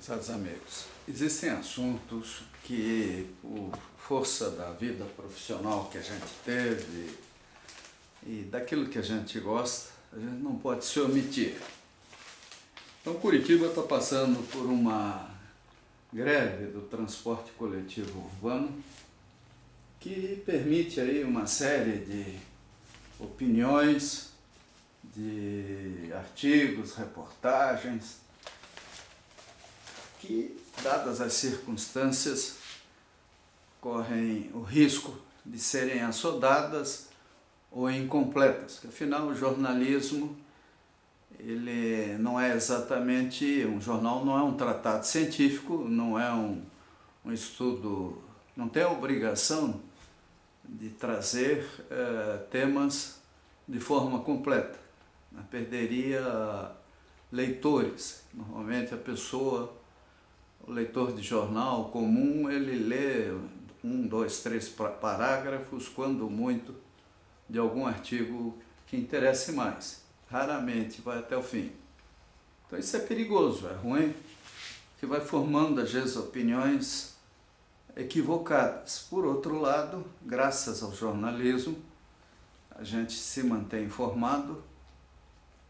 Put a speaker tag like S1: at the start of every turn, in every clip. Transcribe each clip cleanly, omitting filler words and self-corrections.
S1: Prezados amigos, existem assuntos que, por força da vida profissional que a gente teve e daquilo que a gente gosta, a gente não pode se omitir. Então, Curitiba está passando por uma greve do transporte coletivo urbano que permite aí uma série de opiniões, de artigos, reportagens, que, dadas as circunstâncias, correm o risco de serem assodadas ou incompletas, porque afinal o jornalismo ele não é exatamente, um jornal não é um tratado científico, não é um estudo, não tem a obrigação de trazer temas de forma completa, perderia leitores. Normalmente o leitor de jornal comum, ele lê 1, 2, 3 parágrafos, quando muito, de algum artigo que interesse mais. Raramente vai até o fim. Então isso é perigoso, é ruim, que vai formando às vezes opiniões equivocadas. Por outro lado, graças ao jornalismo, a gente se mantém informado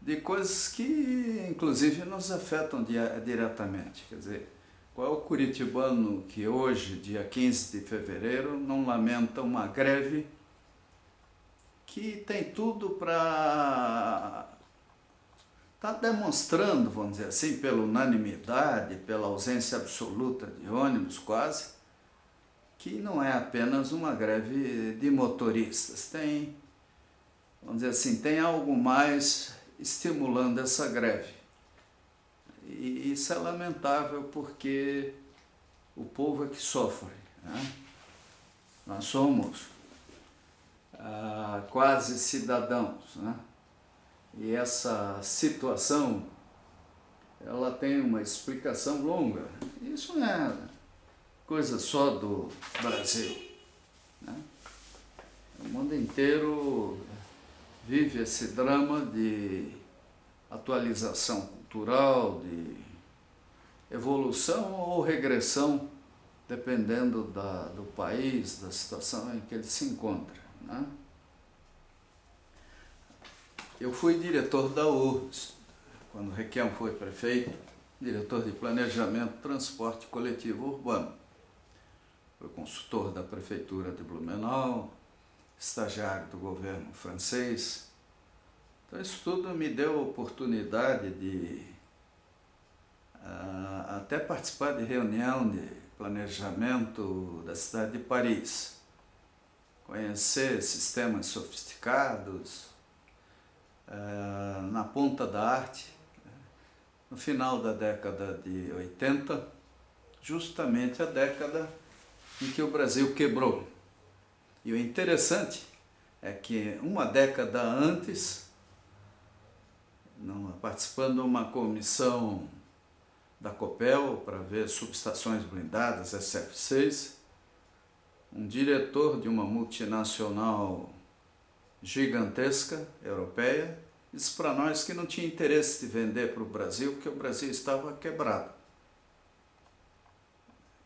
S1: de coisas que inclusive nos afetam diretamente. Quer dizer, qual é o curitibano que hoje, dia 15 de fevereiro, não lamenta uma greve que tem tudo para estar demonstrando, vamos dizer assim, pela unanimidade, pela ausência absoluta de ônibus quase, que não é apenas uma greve de motoristas. Tem, vamos dizer assim, tem algo mais estimulando essa greve. E isso é lamentável porque o povo é que sofre, né? Nós somos quase cidadãos, né? E essa situação, ela tem uma explicação longa. Isso não é coisa só do Brasil, né? O mundo inteiro vive esse drama de atualização cultural, de evolução ou regressão, dependendo do país, da situação em que ele se encontra, né? Eu fui diretor da URBS, quando o Requião foi prefeito, diretor de Planejamento e Transporte Coletivo Urbano. Fui consultor da Prefeitura de Blumenau, estagiário do governo francês. Então isso tudo me deu a oportunidade de até participar de reunião de planejamento da cidade de Paris, conhecer sistemas sofisticados, na ponta da arte, no final da década de 80, justamente a década em que o Brasil quebrou. E o interessante é que uma década antes, participando de uma comissão da Copel para ver subestações blindadas, SF6, um diretor de uma multinacional gigantesca, europeia, disse para nós que não tinha interesse de vender para o Brasil, porque o Brasil estava quebrado.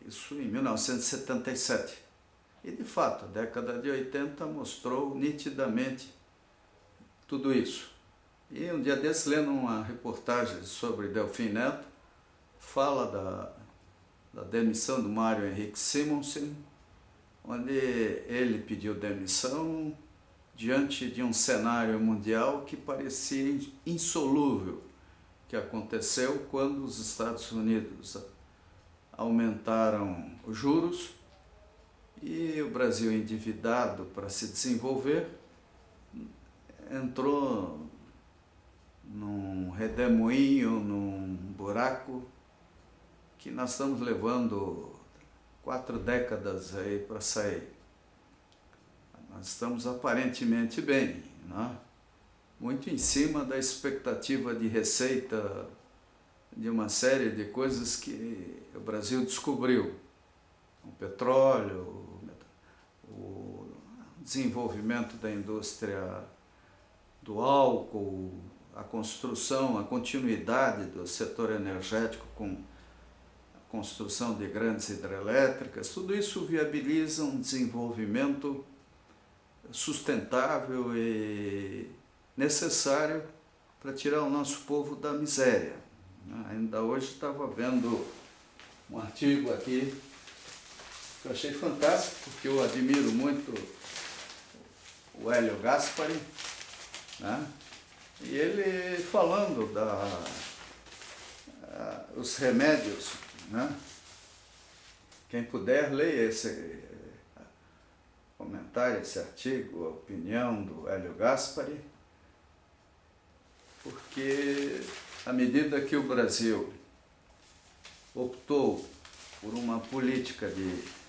S1: Isso em 1977. E, de fato, a década de 80 mostrou nitidamente tudo isso. E um dia desse, lendo uma reportagem sobre Delfim Neto, fala da demissão do Mário Henrique Simonsen, onde ele pediu demissão diante de um cenário mundial que parecia insolúvel, que aconteceu quando os Estados Unidos aumentaram os juros e o Brasil, endividado para se desenvolver, entrou num redemoinho, num buraco que nós estamos levando 4 décadas aí para sair. Nós estamos aparentemente bem, né? Muito em cima da expectativa de receita de uma série de coisas que o Brasil descobriu. O petróleo, o desenvolvimento da indústria do álcool, a construção, a continuidade do setor energético com construção de grandes hidrelétricas, tudo isso viabiliza um desenvolvimento sustentável e necessário para tirar o nosso povo da miséria. Ainda hoje estava vendo um artigo aqui que eu achei fantástico, porque eu admiro muito o Hélio Gaspari, né? E ele falando os remédios, né? Quem puder, leia esse comentário, esse artigo, a opinião do Hélio Gaspari, porque à medida que o Brasil optou por uma política de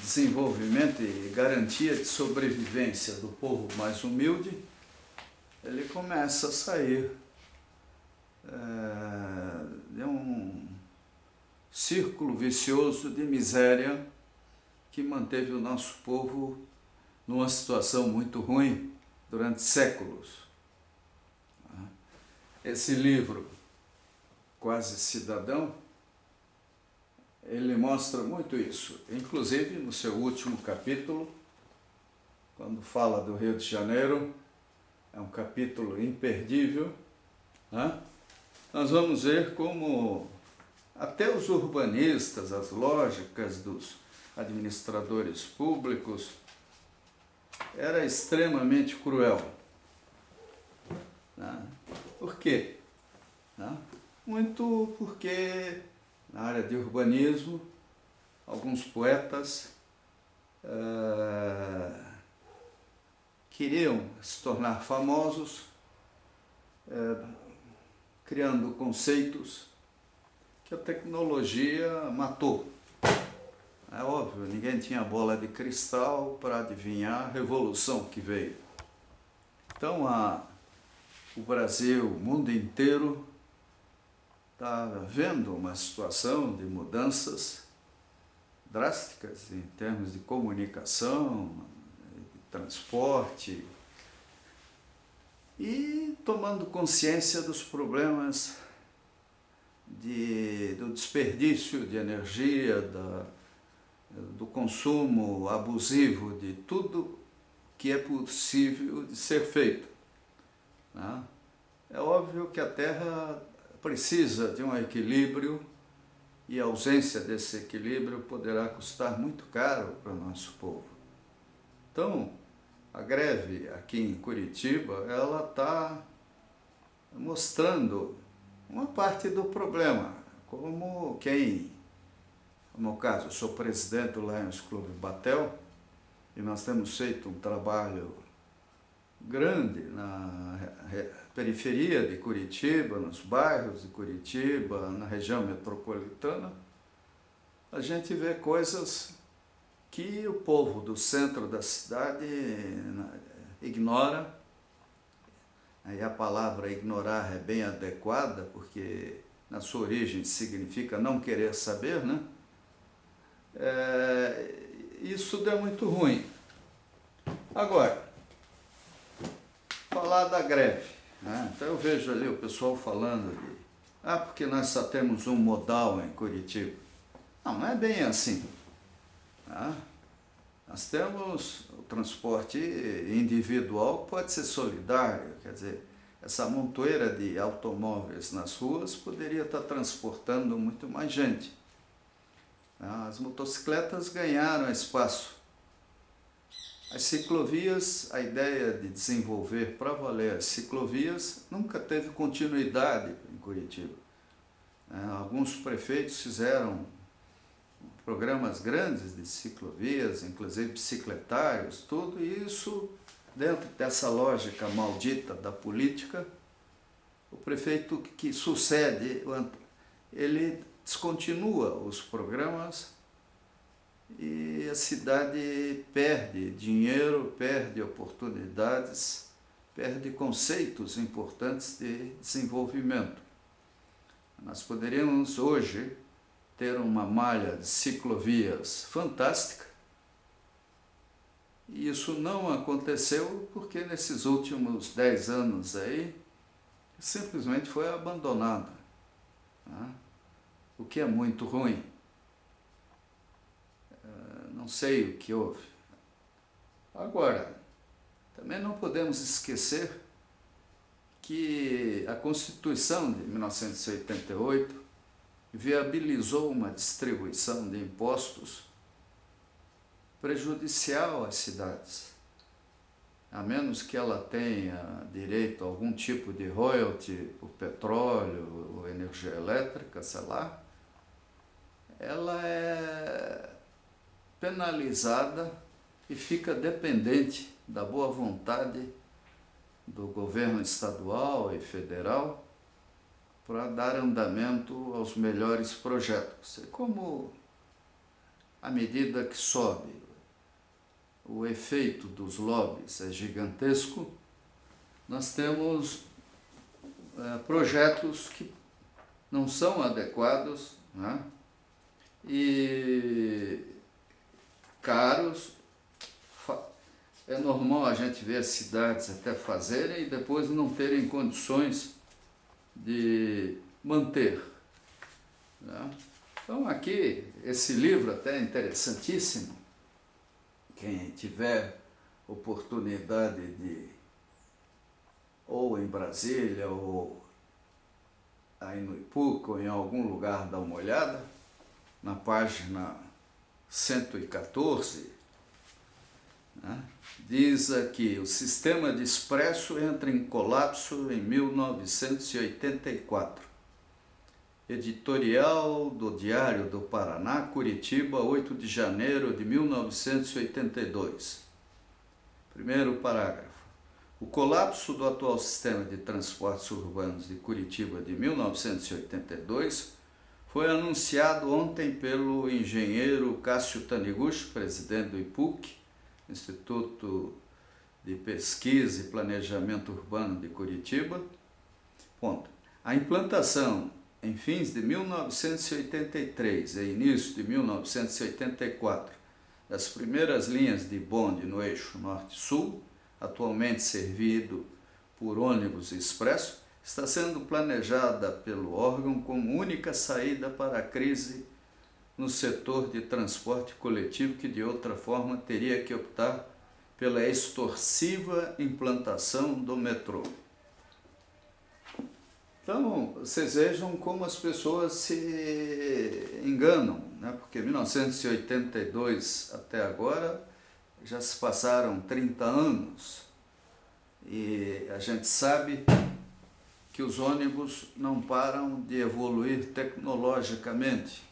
S1: desenvolvimento e garantia de sobrevivência do povo mais humilde, ele começa a sair de um círculo vicioso de miséria que manteve o nosso povo numa situação muito ruim durante séculos. Esse livro, Quase Cidadão, ele mostra muito isso, inclusive no seu último capítulo, quando fala do Rio de Janeiro, é um capítulo imperdível, né? Nós vamos ver como até os urbanistas, as lógicas dos administradores públicos, era extremamente cruel. Né? Por quê? Né? Muito porque na área de urbanismo, alguns poetas queriam se tornar famosos, criando conceitos que a tecnologia matou. É óbvio, ninguém tinha bola de cristal para adivinhar a revolução que veio. Então, o Brasil, o mundo inteiro, está vendo uma situação de mudanças drásticas em termos de comunicação, de transporte, e tomando consciência dos problemas do desperdício de energia, do consumo abusivo de tudo que é possível de ser feito. Né? É óbvio que a Terra precisa de um equilíbrio e a ausência desse equilíbrio poderá custar muito caro para o nosso povo. Então, a greve aqui em Curitiba, ela está mostrando uma parte do problema, como no meu caso, eu sou presidente do Lions Clube Batel, e nós temos feito um trabalho grande na periferia de Curitiba, nos bairros de Curitiba, na região metropolitana. A gente vê coisas que o povo do centro da cidade ignora. Aí a palavra ignorar é bem adequada, porque na sua origem significa não querer saber, né? Isso deu muito ruim. Agora, falar da greve, né? Então eu vejo ali o pessoal falando porque nós só temos um modal em Curitiba. Não é bem assim. Né? Nós temos o transporte individual que pode ser solidário, quer dizer, essa montoeira de automóveis nas ruas poderia estar transportando muito mais gente. As motocicletas ganharam espaço. As ciclovias, a ideia de desenvolver para valer as ciclovias nunca teve continuidade em Curitiba. Alguns prefeitos fizeram programas grandes de ciclovias, inclusive bicicletários, tudo isso dentro dessa lógica maldita da política. O prefeito que sucede, ele descontinua os programas e a cidade perde dinheiro, perde oportunidades, perde conceitos importantes de desenvolvimento. Nós poderíamos hoje ter uma malha de ciclovias fantástica, e isso não aconteceu porque nesses últimos 10 anos aí simplesmente foi abandonado. que é muito ruim. Não sei o que houve. Agora, também não podemos esquecer que a Constituição de 1988 viabilizou uma distribuição de impostos prejudicial às cidades. A menos que ela tenha direito a algum tipo de royalty por petróleo ou energia elétrica, sei lá, ela é penalizada e fica dependente da boa vontade do governo estadual e federal para dar andamento aos melhores projetos. E como à medida que sobe, o efeito dos lobbies é gigantesco, nós temos projetos que não são adequados, né? E caros. É normal a gente ver cidades até fazerem e depois não terem condições de manter, né? Então aqui, esse livro até é interessantíssimo. Quem tiver oportunidade de, ou em Brasília, ou aí no Ipuca, ou em algum lugar, dar uma olhada, na página 114, né? Diz aqui: o sistema de expresso entra em colapso em 1984. Editorial do Diário do Paraná, Curitiba, 8 de janeiro de 1982. Primeiro parágrafo. O colapso do atual sistema de transportes urbanos de Curitiba de 1982 foi anunciado ontem pelo engenheiro Cássio Taniguchi, presidente do IPUC, Instituto de Pesquisa e Planejamento Urbano de Curitiba. Ponto. A implantação em fins de 1983 e início de 1984 das primeiras linhas de bonde no eixo norte-sul, atualmente servido por ônibus expresso, está sendo planejada pelo órgão como única saída para a crise no setor de transporte coletivo, que de outra forma teria que optar pela extorsiva implantação do metrô. Então, vocês vejam como as pessoas se enganam, né? Porque 1982 até agora já se passaram 30 anos e a gente sabe que os ônibus não param de evoluir tecnologicamente.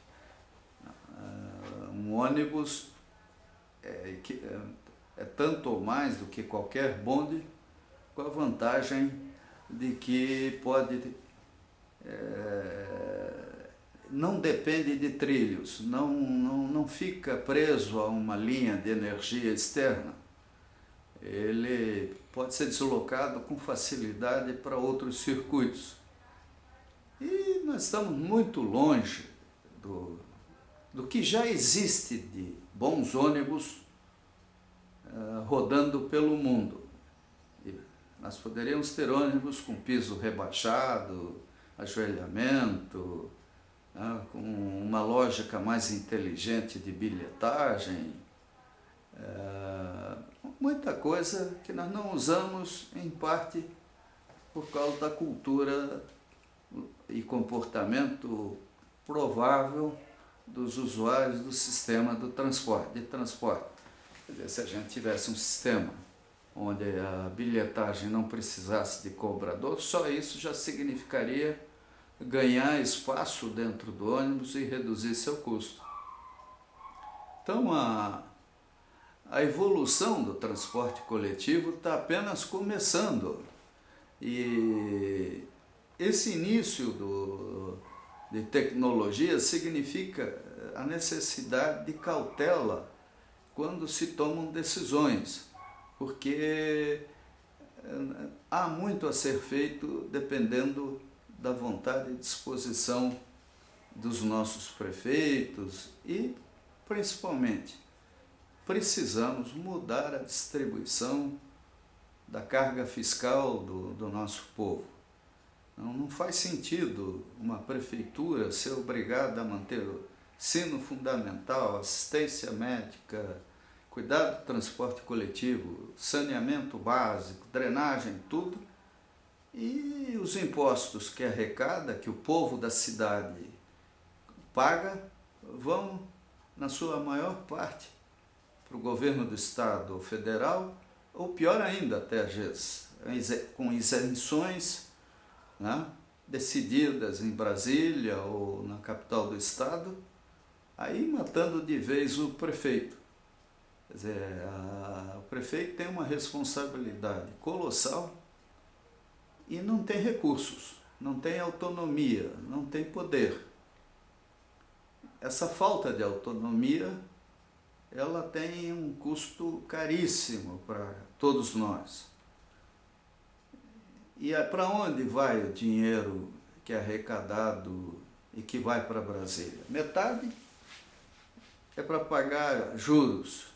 S1: Um ônibus é tanto ou mais do que qualquer bonde, com a vantagem de que não depende de trilhos, não fica preso a uma linha de energia externa. Ele pode ser deslocado com facilidade para outros circuitos. E nós estamos muito longe do que já existe de bons ônibus rodando pelo mundo. E nós poderíamos ter ônibus com piso rebaixado, ajoelhamento, né, com uma lógica mais inteligente de bilhetagem, muita coisa que nós não usamos, em parte por causa da cultura e comportamento provável dos usuários do sistema de transporte. Quer dizer, se a gente tivesse um sistema onde a bilhetagem não precisasse de cobrador, só isso já significaria ganhar espaço dentro do ônibus e reduzir seu custo. Então, a evolução do transporte coletivo está apenas começando. E esse início de tecnologia significa a necessidade de cautela quando se tomam decisões, porque há muito a ser feito dependendo da vontade e disposição dos nossos prefeitos e, principalmente, precisamos mudar a distribuição da carga fiscal do nosso povo. Não faz sentido uma prefeitura ser obrigada a manter o ensino fundamental, assistência médica, cuidado do transporte coletivo, saneamento básico, drenagem, tudo, e os impostos que arrecada, que o povo da cidade paga, vão, na sua maior parte, para o governo do estado ou federal, ou pior ainda, até às vezes, com isenções, né, decididas em Brasília ou na capital do estado, aí matando de vez o prefeito. Quer dizer, o prefeito tem uma responsabilidade colossal e não tem recursos, não tem autonomia, não tem poder. Essa falta de autonomia, ela tem um custo caríssimo para todos nós. E para onde vai o dinheiro que é arrecadado e que vai para Brasília? Metade é para pagar juros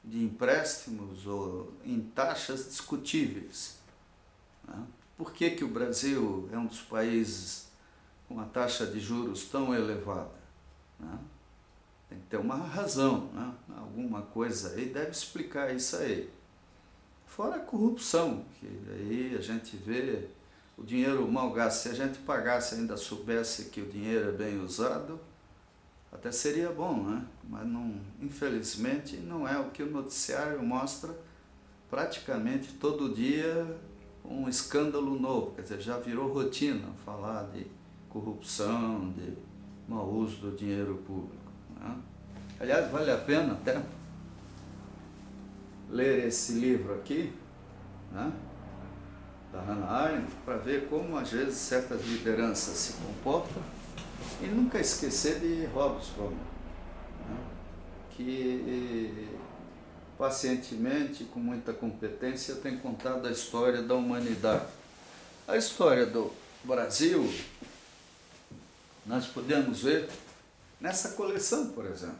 S1: de empréstimos ou em taxas discutíveis. Por que o Brasil é um dos países com uma taxa de juros tão elevada? Tem que ter uma razão, alguma coisa aí deve explicar isso aí. Fora a corrupção, que aí a gente vê o dinheiro mal gasto. Se a gente pagasse, ainda soubesse que o dinheiro é bem usado, até seria bom, mas não, infelizmente não é o que o noticiário mostra praticamente todo dia, um escândalo novo. Quer dizer, já virou rotina falar de corrupção, de mau uso do dinheiro público. Aliás, vale a pena até ler esse livro aqui, da Hannah Arendt, para ver como às vezes certas lideranças se comportam, e nunca esquecer de Hobsbawm, que pacientemente, com muita competência, tem contado a história da humanidade. A história do Brasil, nós podemos ver nessa coleção, por exemplo,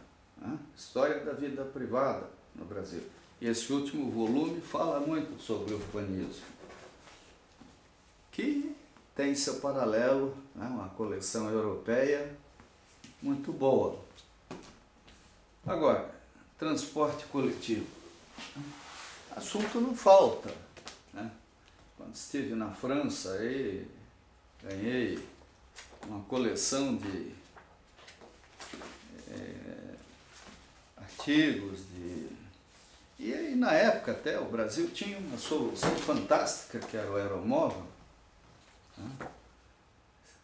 S1: História da Vida Privada no Brasil. E esse último volume fala muito sobre o urbanismo, que tem seu paralelo, uma coleção europeia muito boa. Agora, transporte coletivo. Assunto não falta. Quando estive na França, aí, ganhei uma coleção de artigos, e aí na época até o Brasil tinha uma solução fantástica, que era o aeromóvel,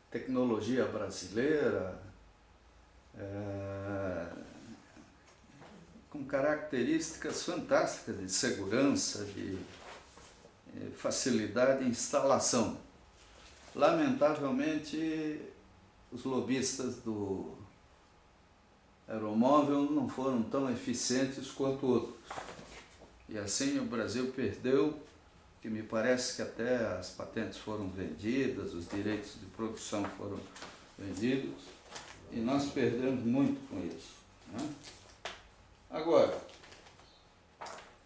S1: tecnologia brasileira, com características fantásticas de segurança, de facilidade de instalação. Lamentavelmente, os lobistas do aeromóvel não foram tão eficientes quanto outros. E assim o Brasil perdeu, que me parece que até as patentes foram vendidas, os direitos de produção foram vendidos, e nós perdemos muito com isso. Agora,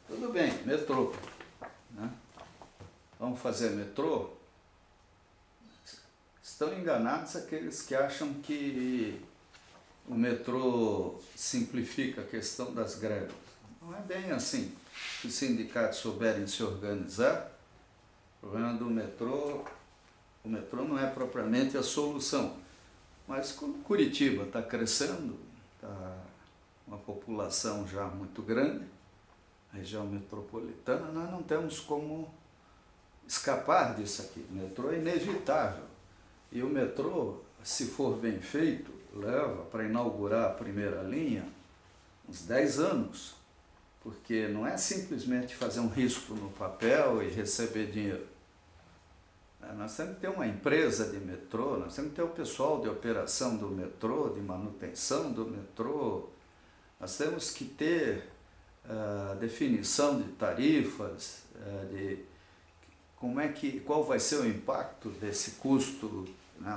S1: tudo bem, metrô. Vamos fazer metrô? Estão enganados aqueles que acham que o metrô simplifica a questão das greves. Não é bem assim. Se os sindicatos souberem se organizar, o problema do metrô, o metrô não é propriamente a solução. Mas como Curitiba está crescendo, está uma população já muito grande, região metropolitana, nós não temos como escapar disso aqui. O metrô é inevitável. E o metrô, se for bem feito, leva para inaugurar a primeira linha uns 10 anos, porque não é simplesmente fazer um risco no papel e receber dinheiro. Nós temos que ter uma empresa de metrô, nós temos que ter o pessoal de operação do metrô, de manutenção do metrô, nós temos que ter definição de tarifas, de qual vai ser o impacto desse custo,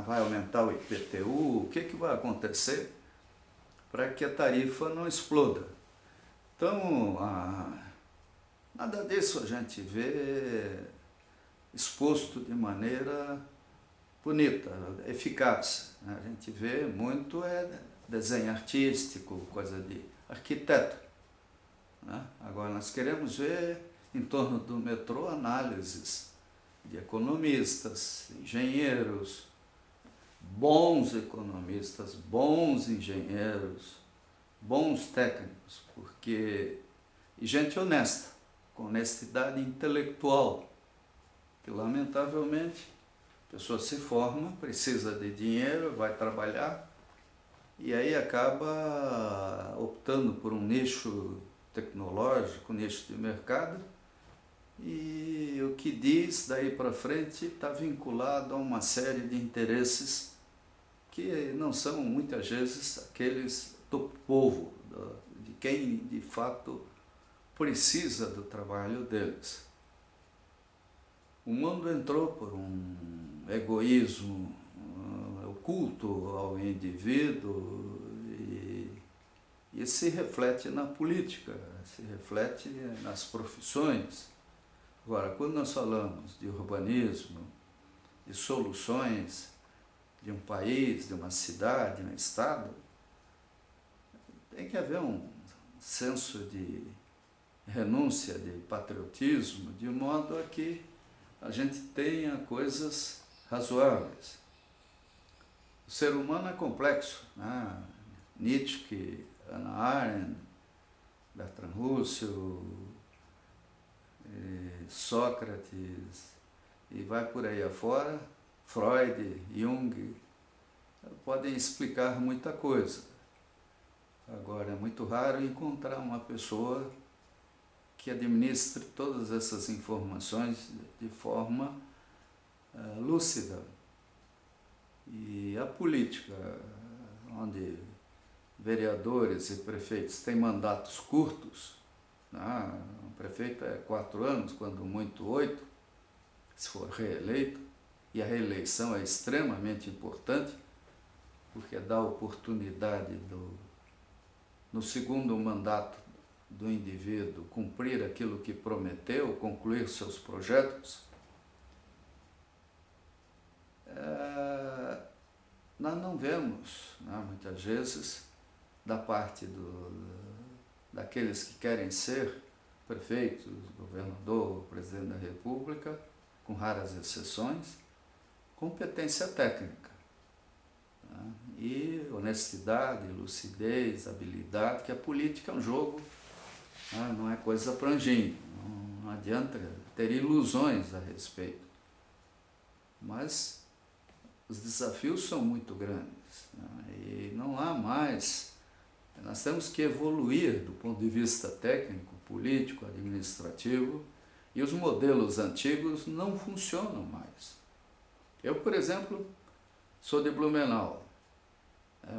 S1: vai aumentar o IPTU, o que vai acontecer para que a tarifa não exploda. Então, nada disso a gente vê, exposto de maneira bonita, eficaz. A gente vê muito desenho artístico, coisa de arquiteto. Agora nós queremos ver em torno do metrô análises de economistas, engenheiros, bons economistas, bons engenheiros, bons técnicos, e gente honesta, com honestidade intelectual, que lamentavelmente a pessoa se forma, precisa de dinheiro, vai trabalhar e aí acaba optando por um nicho tecnológico, um nicho de mercado, e o que diz daí para frente está vinculado a uma série de interesses que não são muitas vezes aqueles do povo, de quem de fato precisa do trabalho deles. O mundo entrou por um egoísmo oculto ao indivíduo e se reflete na política, se reflete nas profissões. Agora, quando nós falamos de urbanismo, de soluções de um país, de uma cidade, de um estado, tem que haver um senso de renúncia, de patriotismo, de modo a que a gente tenha coisas razoáveis. O ser humano é complexo, né? Nietzsche, Hannah Arendt, Bertrand Russell, Sócrates, e vai por aí afora, Freud, Jung, podem explicar muita coisa. Agora, é muito raro encontrar uma pessoa que administre todas essas informações de forma lúcida. E a política, onde vereadores e prefeitos têm mandatos curtos, o prefeito é 4 anos, quando muito 8, se for reeleito, e a reeleição é extremamente importante, porque dá oportunidade no segundo mandato do indivíduo cumprir aquilo que prometeu, concluir seus projetos. Nós não vemos, muitas vezes, da parte daqueles que querem ser prefeitos, governador, presidente da República, com raras exceções, competência técnica, e honestidade, lucidez, habilidade, que a política é um jogo, não é coisa para anjinho, não adianta ter ilusões a respeito. Mas os desafios são muito grandes, e não há mais. Nós temos que evoluir do ponto de vista técnico, político, administrativo, e os modelos antigos não funcionam mais. Eu, por exemplo, sou de Blumenau.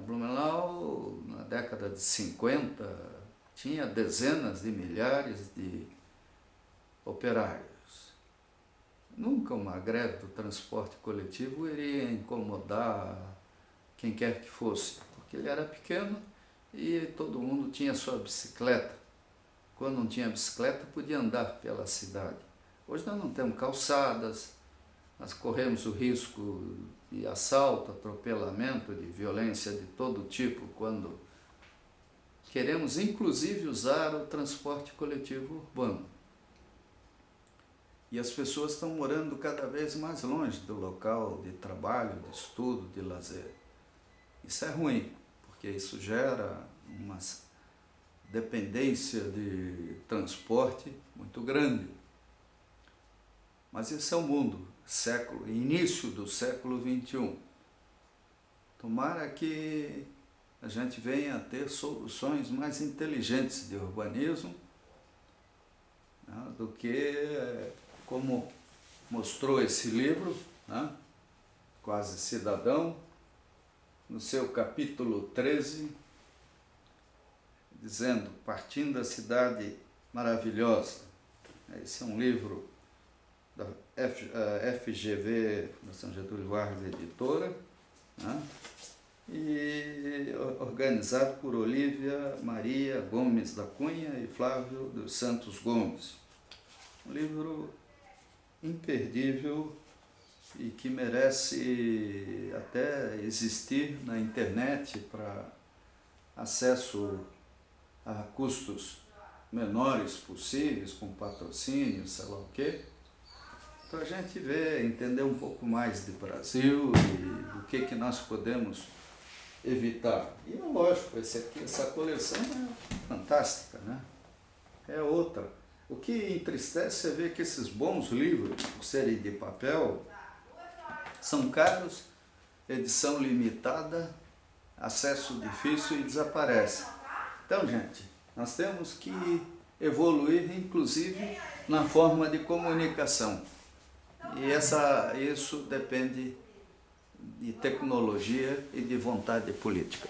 S1: Blumenau, na década de 50, tinha dezenas de milhares de operários. Nunca uma greve do transporte coletivo iria incomodar quem quer que fosse, porque ele era pequeno e todo mundo tinha sua bicicleta. Quando não tinha bicicleta, podia andar pela cidade. Hoje nós não temos calçadas, nós corremos o risco de assalto, atropelamento, de violência de todo tipo, quando queremos inclusive usar o transporte coletivo urbano. E as pessoas estão morando cada vez mais longe do local de trabalho, de estudo, de lazer. Isso é ruim, porque isso gera uma dependência de transporte muito grande. Mas esse é o mundo, início do século XXI. Tomara que a gente venha a ter soluções mais inteligentes de urbanismo, do que, como mostrou esse livro, Quase Cidadão, no seu capítulo 13, dizendo, partindo da cidade maravilhosa. Esse é um livro da FGV, Fundação Getúlio Vargas Editora, e organizado por Olívia Maria Gomes da Cunha e Flávio dos Santos Gomes. Um livro imperdível e que merece até existir na internet para acesso a custos menores possíveis, com patrocínio, sei lá o quê, para a gente ver, entender um pouco mais de Brasil e do que nós podemos evitar. E é lógico, essa coleção é fantástica, né? É outra. O que entristece é ver que esses bons livros, por serem de papel, são caros, edição limitada, acesso difícil e desaparece. Então, gente, nós temos que evoluir, inclusive, na forma de comunicação. E isso depende de tecnologia e de vontade política.